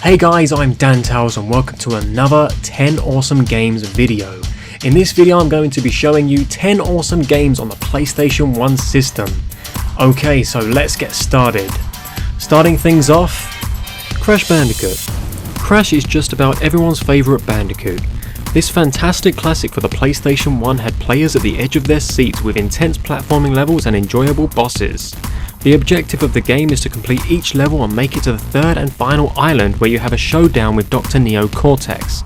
Hey guys, I'm Dantals and welcome to another 10 Awesome Games video. In this video I'm going to be showing you 10 awesome games on the PlayStation 1 system. Okay, so let's get started. Starting things off, Crash Bandicoot. Crash is just about everyone's favourite Bandicoot. This fantastic classic for the PlayStation 1 had players at the edge of their seats with intense platforming levels and enjoyable bosses. The objective of the game is to complete each level and make it to the third and final island where you have a showdown with Dr. Neo Cortex.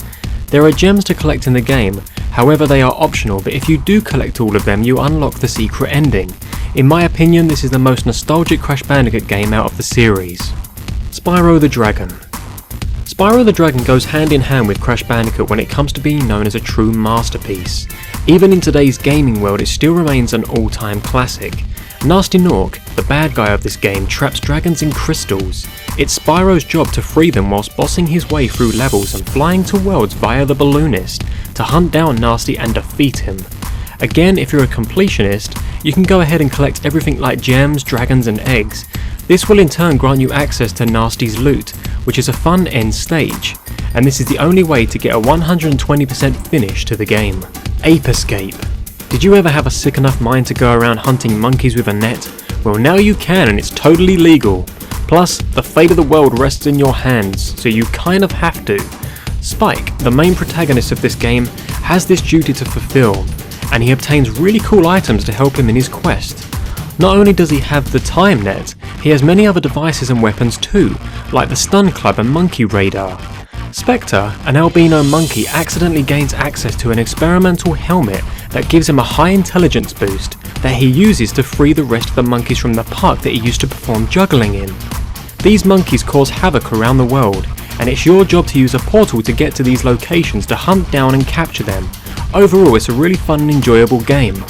There are gems to collect in the game, however they are optional, but if you do collect all of them you unlock the secret ending. In my opinion, this is the most nostalgic Crash Bandicoot game out of the series. Spyro the Dragon. Spyro the Dragon goes hand in hand with Crash Bandicoot when it comes to being known as a true masterpiece. Even in today's gaming world it still remains an all-time classic. Gnasty Gnorc, the bad guy of this game, traps dragons in crystals. It's Spyro's job to free them whilst bossing his way through levels and flying to worlds via the balloonist to hunt down Gnasty and defeat him. Again, if you're a completionist, you can go ahead and collect everything like gems, dragons and eggs. This will in turn grant you access to Gnasty's loot, which is a fun end stage, and this is the only way to get a 120% finish to the game. Ape Escape. Did you ever have a sick enough mind to go around hunting monkeys with a net? Well, now you can, and it's totally legal. Plus, the fate of the world rests in your hands, so you kind of have to. Spike, the main protagonist of this game, has this duty to fulfill, and he obtains really cool items to help him in his quest. Not only does he have the time net, he has many other devices and weapons too, like the Stun Club and Monkey Radar. Spectre, an albino monkey, accidentally gains access to an experimental helmet that gives him a high intelligence boost that he uses to free the rest of the monkeys from the park that he used to perform juggling in. These monkeys cause havoc around the world, and it's your job to use a portal to get to these locations to hunt down and capture them. Overall, it's a really fun and enjoyable game.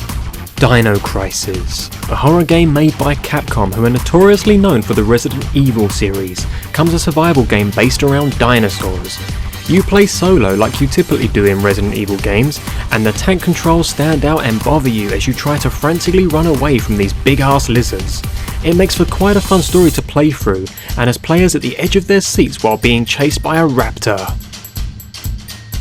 Dino Crisis, a horror game made by Capcom, who are notoriously known for the Resident Evil series, comes a survival game based around dinosaurs. You play solo like you typically do in Resident Evil games, and the tank controls stand out and bother you as you try to frantically run away from these big ass lizards. It makes for quite a fun story to play through, and has players at the edge of their seats while being chased by a raptor.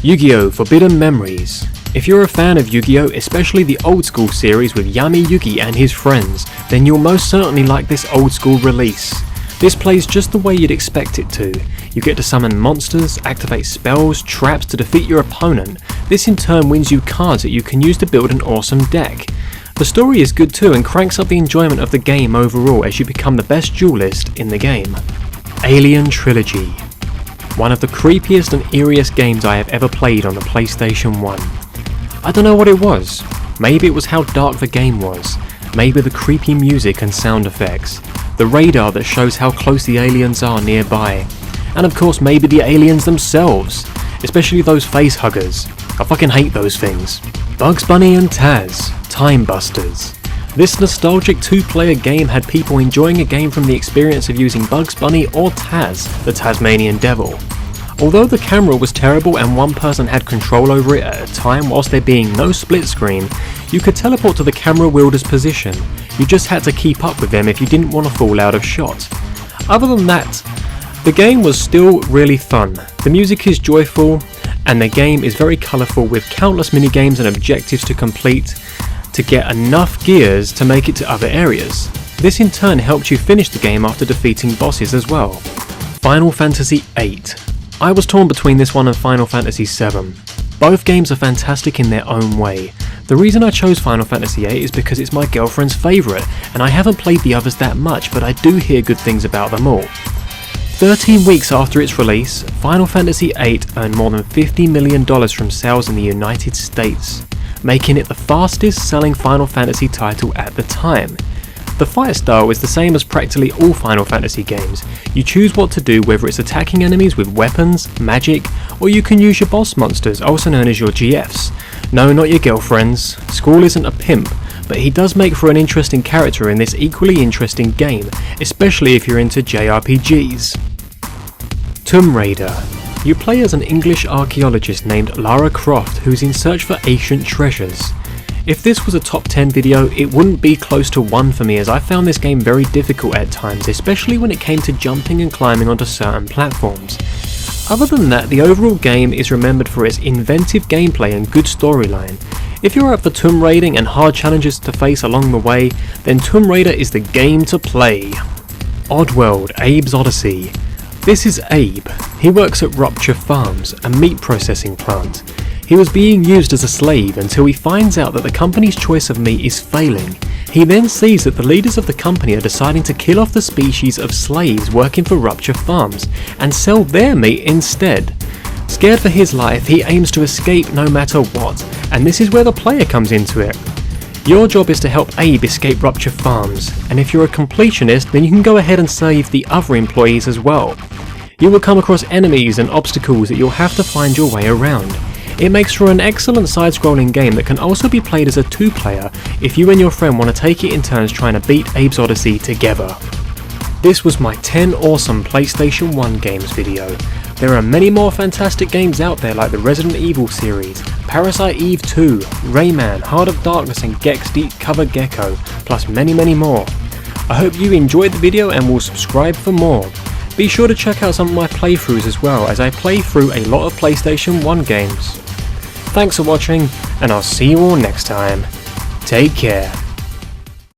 Yu-Gi-Oh! Forbidden Memories. If you're a fan of Yu-Gi-Oh!, especially the old school series with Yami Yugi and his friends, then you'll most certainly like this old school release. This plays just the way you'd expect it to. You get to summon monsters, activate spells, traps to defeat your opponent. This in turn wins you cards that you can use to build an awesome deck. The story is good too and cranks up the enjoyment of the game overall as you become the best duelist in the game. Alien Trilogy. One of the creepiest and eeriest games I have ever played on the PlayStation 1. I don't know what it was. Maybe it was how dark the game was. Maybe the creepy music and sound effects. The radar that shows how close the aliens are nearby. And of course maybe the aliens themselves. Especially those face huggers. I fucking hate those things. Bugs Bunny and Taz, Time Busters. This nostalgic two-player game had people enjoying a game from the experience of using Bugs Bunny or Taz, the Tasmanian Devil. Although the camera was terrible and one person had control over it at a time whilst there being no split screen, you could teleport to the camera wielder's position. You just had to keep up with them if you didn't want to fall out of shot. Other than that, the game was still really fun. The music is joyful and the game is very colourful with countless minigames and objectives to complete to get enough gears to make it to other areas. This in turn helped you finish the game after defeating bosses as well. Final Fantasy VIII. I was torn between this one and Final Fantasy VII. Both games are fantastic in their own way. The reason I chose Final Fantasy VIII is because it's my girlfriend's favourite, and I haven't played the others that much, but I do hear good things about them all. 13 weeks after its release, Final Fantasy VIII earned more than $50 million from sales in the United States, making it the fastest selling Final Fantasy title at the time. The fight style is the same as practically all Final Fantasy games. You choose what to do, whether it's attacking enemies with weapons, magic, or you can use your boss monsters, also known as your GFs. No, not your girlfriends. Squall isn't a pimp, but he does make for an interesting character in this equally interesting game, especially if you're into JRPGs. Tomb Raider. You play as an English archaeologist named Lara Croft who's in search for ancient treasures. If this was a top 10 video, it wouldn't be close to 1 for me, as I found this game very difficult at times, especially when it came to jumping and climbing onto certain platforms. Other than that, the overall game is remembered for its inventive gameplay and good storyline. If you're up for tomb raiding and hard challenges to face along the way, then Tomb Raider is the game to play. Oddworld: Abe's Odyssey. This is Abe. He works at Rupture Farms, a meat processing plant. He was being used as a slave until he finds out that the company's choice of meat is failing. He then sees that the leaders of the company are deciding to kill off the species of slaves working for Rupture Farms and sell their meat instead. Scared for his life, he aims to escape no matter what, and this is where the player comes into it. Your job is to help Abe escape Rupture Farms, and if you're a completionist, then you can go ahead and save the other employees as well. You will come across enemies and obstacles that you'll have to find your way around. It makes for an excellent side-scrolling game that can also be played as a two-player if you and your friend want to take it in turns trying to beat Abe's Odyssey together. This was my 10 awesome PlayStation 1 games video. There are many more fantastic games out there like the Resident Evil series, Parasite Eve 2, Rayman, Heart of Darkness and Gex Deep Cover Gecko, plus many more. I hope you enjoyed the video and will subscribe for more. Be sure to check out some of my playthroughs as well, as I play through a lot of PlayStation 1 games. Thanks for watching, and I'll see you all next time. Take care.